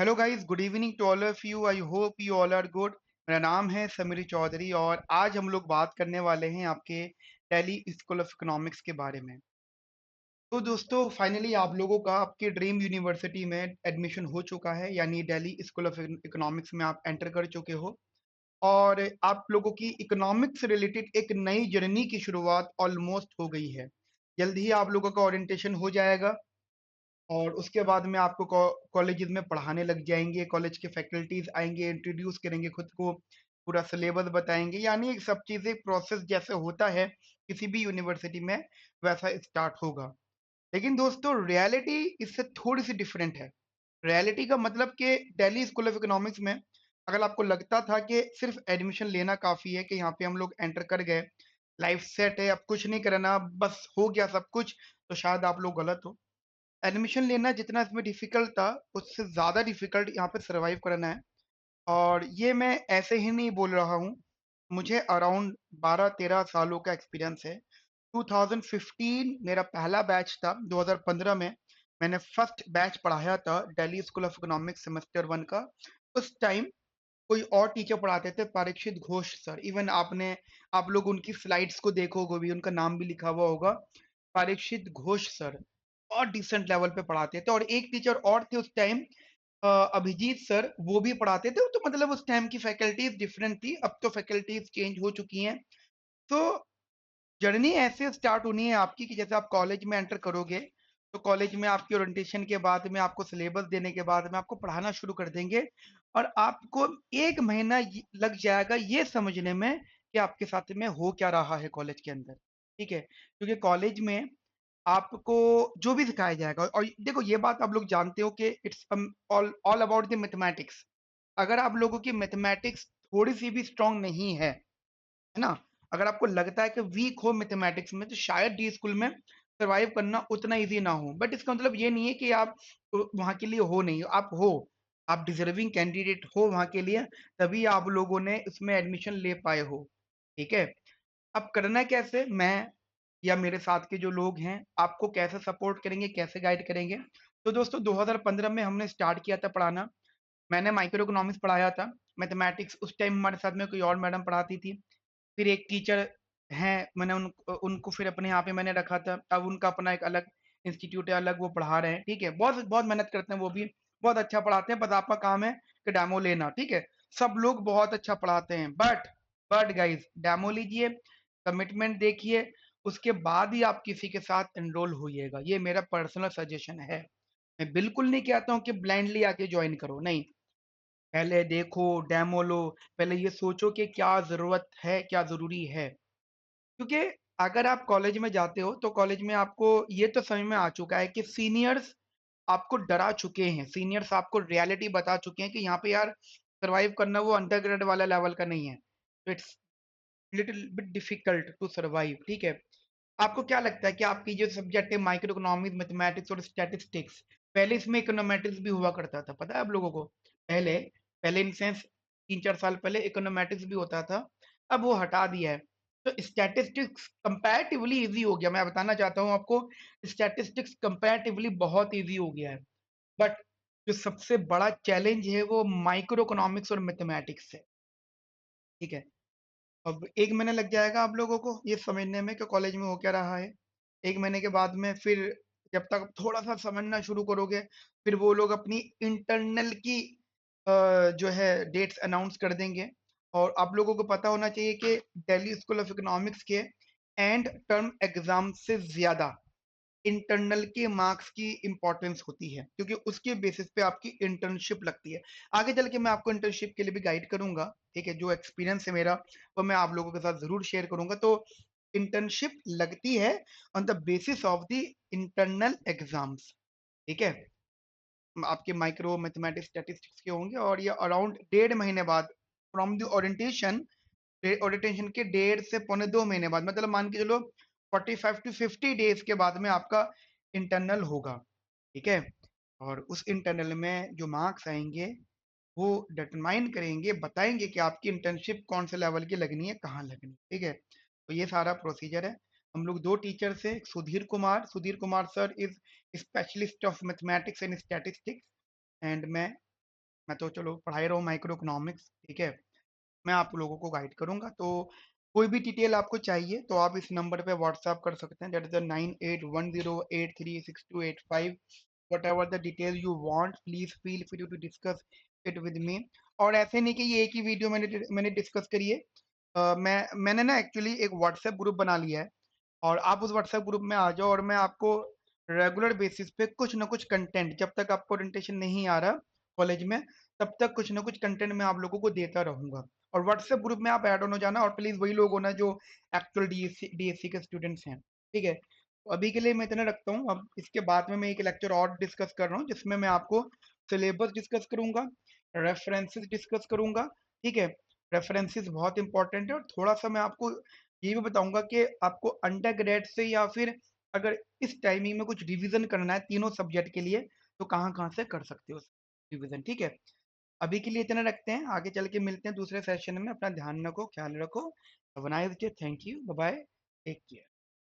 Hello guys, good evening to all of you. I hope you all are good. मेरा नाम है समीर चौधरी और आज हम लोग बात करने वाले हैं आपके दिल्ली स्कूल ऑफ इकोनॉमिक्स के बारे में। तो दोस्तों, फाइनली आप लोगों का आपके ड्रीम यूनिवर्सिटी में एडमिशन हो चुका है, यानी दिल्ली स्कूल ऑफ इकोनॉमिक्स में आप एंटर कर चुके हो। और आप लोगों की इकोनॉमिक्स से रिलेटेड एक नई जर्नी की शुरुआत ऑलमोस्ट हो गई है। जल्द ही आप लोगों का ओरिएंटेशन हो जाएगा और उसके बाद में आपको कॉलेजेस में पढ़ाने लग जाएंगे। कॉलेज के फैकल्टीज आएंगे, इंट्रोड्यूस करेंगे खुद को, पूरा सिलेबस बताएंगे, यानी एक सब चीजें प्रोसेस जैसे होता है किसी भी यूनिवर्सिटी में वैसा स्टार्ट होगा। लेकिन दोस्तों, रियलिटी इससे थोड़ी सी डिफरेंट है। रियलिटी का मतलब कि दिल्ली स्कूल ऑफ इकोनॉमिक्स में अगर आपको लगता था कि सिर्फ एडमिशन लेना काफी है, कि यहाँ पे हम लोग एंटर कर गए, लाइफ सेट है, अब कुछ नहीं करना, बस हो गया सब कुछ, तो शायद आप लोग गलत हो। एडमिशन लेना जितना इसमें डिफिकल्ट था, उससे ज्यादा डिफिकल्ट यहाँ पे सरवाइव करना है। और ये मैं ऐसे ही नहीं बोल रहा हूँ, मुझे अराउंड 12-13 सालों का एक्सपीरियंस है। 2015 मेरा पहला बैच था। 2015 में मैंने फर्स्ट बैच पढ़ाया था Delhi school of economics semester 1 का। उस टाइम कोई और टीचर पढ़ाते थे, परीक्षित घोष सर। इवन आप लोग उनकी स्लाइड्स को देखोगे भी, उनका नाम भी लिखा हुआ होगा, परीक्षित घोष सर। और डिसेंट लेवल पे पढ़ाते थे। और एक टीचर और थे उस टाइम, अभिजीत सर, वो भी पढ़ाते थे। तो मतलब उस टाइम की फैकल्टीज डिफरेंट थी, अब तो फैकल्टीज चेंज हो चुकी हैं। तो जर्नी ऐसे स्टार्ट होनी है आपकी कि जैसे आप कॉलेज में एंटर करोगे, तो कॉलेज में आपकी ओरिएंटेशन के बाद में आपको सिलेबस देने के बाद में आपको पढ़ाना शुरू कर देंगे। और आपको 1 महीना लग जाएगा ये समझने में कि आपके साथ में हो क्या रहा है कॉलेज के अंदर। ठीक है, क्योंकि कॉलेज में आपको जो भी सिखाया जाएगा, और देखो ये बात आप लोग जानते हो कि it's all all about the mathematics. अगर आप लोगों की मैथमेटिक्स थोड़ी सी भी स्ट्रांग नहीं है ना, अगर आपको लगता है कि वीक हो मैथमेटिक्स में, तो शायद डी स्कूल में सरवाइव करना उतना इजी ना हो। बट इसका मतलब ये नहीं है कि आप वहां के लिए हो नहीं, आप हो। आप डिजर्विंग कैंडिडेट हो वहां के लिए, तभी आप लोगों ने उसमें एडमिशन ले पाए हो। ठीक है, अब करना कैसे, मैं या मेरे साथ के जो लोग हैं आपको कैसे सपोर्ट करेंगे, कैसे गाइड करेंगे। तो दोस्तों, 2015 में हमने स्टार्ट किया था पढ़ाना। मैंने माइक्रो इकोनॉमिक्स पढ़ाया था। मैथमेटिक्स उस टाइम हमारे साथ में कोई और मैडम पढ़ाती थी। फिर एक टीचर हैं, मैंने उनको फिर अपने यहाँ पे मैंने रखा था। अब उनका अपना एक अलग इंस्टीट्यूट है, अलग वो पढ़ा रहे हैं। ठीक है, बहुत बहुत मेहनत करते हैं वो भी, बहुत अच्छा पढ़ाते हैं। बस आपका काम है कि डेमो लेना। ठीक है, सब लोग बहुत अच्छा पढ़ाते हैं, बट गाइस, डेमो लीजिए, कमिटमेंट देखिए, उसके बाद ही आप किसी के साथ एनरोल होइएगा। ये मेरा पर्सनल सजेशन है। मैं बिल्कुल नहीं कहता हूँ कि ब्लाइंडली आके ज्वाइन करो, नहीं। पहले देखो, डेमो लो, पहले ये सोचो कि क्या जरूरत है, क्या जरूरी है। क्योंकि अगर आप कॉलेज में जाते हो तो कॉलेज में आपको ये तो समझ में आ चुका है कि सीनियर्स आपको डरा चुके हैं, सीनियर्स आपको रियलिटी बता चुके हैं कि यहाँ पे यार सरवाइव करना वो अंडरग्रेड वाला लेवल का नहीं है। तो it's little bit difficult to survive. ठीक है, आपको क्या लगता है कि आपकी जो सब्जेक्ट है माइक्रो इकोनॉमिक्स, मैथमेटिक्स और स्टैटिस्टिक्स, पहले इसमें इकोनॉमेट्रिक्स भी हुआ करता था, पता है आप लोगों को? पहले पहले इन सेंस 3-4 साल पहले इकोनॉमेट्रिक्स भी होता था, अब वो हटा दिया है। तो स्टैटिस्टिक्स कंपैरेटिवली इजी हो गया, मैं बताना चाहता हूँ आपको। स्टैटिस्टिक्स कंपैरेटिवली बहुत इजी हो गया है। बट जो सबसे बड़ा चैलेंज है वो माइक्रो इकोनॉमिक्स और मैथमेटिक्स है। ठीक है, अब 1 महीना लग जाएगा आप लोगों को ये समझने में कि कॉलेज में हो क्या रहा है। 1 महीने के बाद में फिर जब तक थोड़ा सा समझना शुरू करोगे, फिर वो लोग अपनी इंटरनल की जो है डेट्स अनाउंस कर देंगे। और आप लोगों को पता होना चाहिए कि दिल्ली स्कूल ऑफ इकोनॉमिक्स के एंड टर्म एग्जाम से ज्यादा इंटरनल के मार्क्स की इंपॉर्टेंस होती है, क्योंकि उसके बेसिस पे आपकी इंटर्नशिप लगती है। आगे चल के मैं आपको इंटर्नशिप के लिए भी गाइड करूंगा। ठीक है, जो एक्सपीरियंस है मेरा वो मैं आप लोगों के साथ जरूर शेयर करूंगा। तो इंटर्नशिप लगती है on the basis of the internal exams. ठीक है, आपके माइक्रो मैथमेटिक्स स्टैटिस्टिक्स के होंगे, और ये अराउंड 1.5 महीने बाद फ्रॉम द ओरिएंटेशन। ओरिएंटेशन के 1.5 से 2.25 महीने बाद, मतलब मान के चलो 45 to 50 डेज के बाद में आपका इंटरनल होगा। ठीक है, और उस इंटरनल में जो मार्क्स आएंगे वो डिटरमाइन करेंगे, बताएंगे कि आपकी इंटर्नशिप कौन से लेवल की लगनी है, कहाँ लगनी है। ठीक है, तो ये सारा प्रोसीजर है। हम लोग दो टीचर से, Sudhir Kumar sir is specialist of mathematics and statistics, and मैं मैं तो चलो पढ़ा ही रहा हूँ माइक्रो इकोनॉमिक्स, ठीक है। मैं आप लोगों को गाइड करूंगा। तो कोई भी डिटेल आपको चाहिए तो आप इस नंबर पे व्हाट्सएप कर सकते हैं, that is the 9810836285। Whatever the detail you want, please feel free to discuss it with me. और ऐसे नहीं कि ये एक ही वीडियो मैंने डिस्कस करी है। मैंने ना एक्चुअली एक व्हाट्सएप ग्रुप बना लिया है, और आप उस व्हाट्सएप ग्रुप में आ जाओ, और मैं आपको रेगुलर बेसिस पे कुछ ना कुछ कंटेंट, जब तक आपको ओरिएंटेशन नहीं आ रहा कॉलेज में, तब तक कुछ ना कुछ कंटेंट मैं आप लोगों को देता रहूंगा। और व्हाट्सएप ग्रुप में आप ऐड ऑन हो जाना, और प्लीज वही लोग होना जो एक्चुअल डीएससी के स्टूडेंट्स हैं, ठीक है। तो अभी के लिए मैं इतना रखता हूँ। अब इसके बाद में मैं एक लेक्चर और डिस्कस कर रहा हूँ, जिसमें मैं आपको सिलेबस डिस्कस करूंगा, रेफरेंसेस डिस्कस करूंगा, ठीक है। रेफरेंसेस बहुत इंपॉर्टेंट है, और थोड़ा सा मैं आपको ये भी बताऊंगा कि आपको अंडर ग्रेड से, या फिर अगर इस टाइमिंग में कुछ रिवीजन करना है तीनों सब्जेक्ट के लिए, तो कहाँ कहाँ से कर सकते हो रिवीजन, ठीक है। अभी के लिए इतना रखते हैं, आगे चल के मिलते हैं दूसरे सेशन में। अपना ध्यान रखो, ख्याल रखो। Have a nice day, thank you, bye bye, take care.